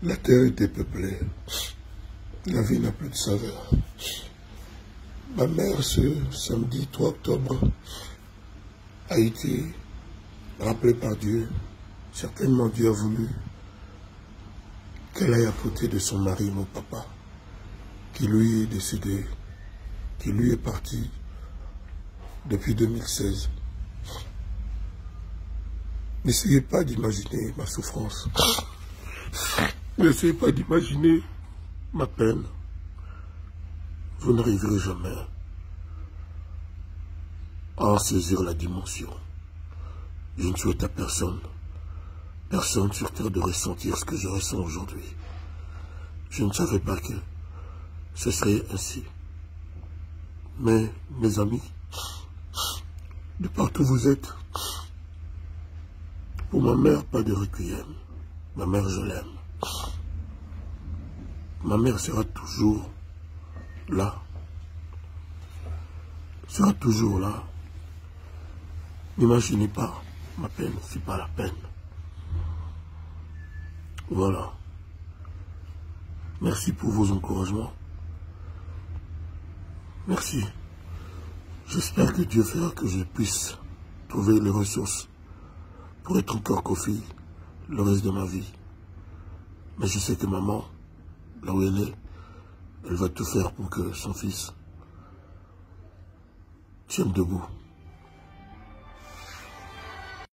La terre est dépeuplée. La vie n'a plus de saveur. Ma mère, ce samedi 3 octobre, a été rappelée par Dieu. Certainement, Dieu a voulu qu'elle aille à côté de son mari, mon papa, qui lui est décédé, qui lui est parti depuis 2016. N'essayez pas d'imaginer ma souffrance. N'essayez pas d'imaginer ma peine. Vous n'arriverez jamais à en saisir la dimension. Je ne souhaite à personne sur terre de ressentir ce que je ressens aujourd'hui. Je ne savais pas que ce serait ainsi. Mais, mes amis, de partout où vous êtes, pour ma mère, pas de requiem. Ma mère, je l'aime. Ma mère sera toujours là. Sera toujours là. N'imaginez pas ma peine, c'est pas la peine. Voilà. Merci pour vos encouragements. Merci. J'espère que Dieu fera que je puisse trouver les ressources pour être encore Kofi le reste de ma vie. Mais je sais que maman, là où elle est, elle va tout faire pour que son fils tienne debout.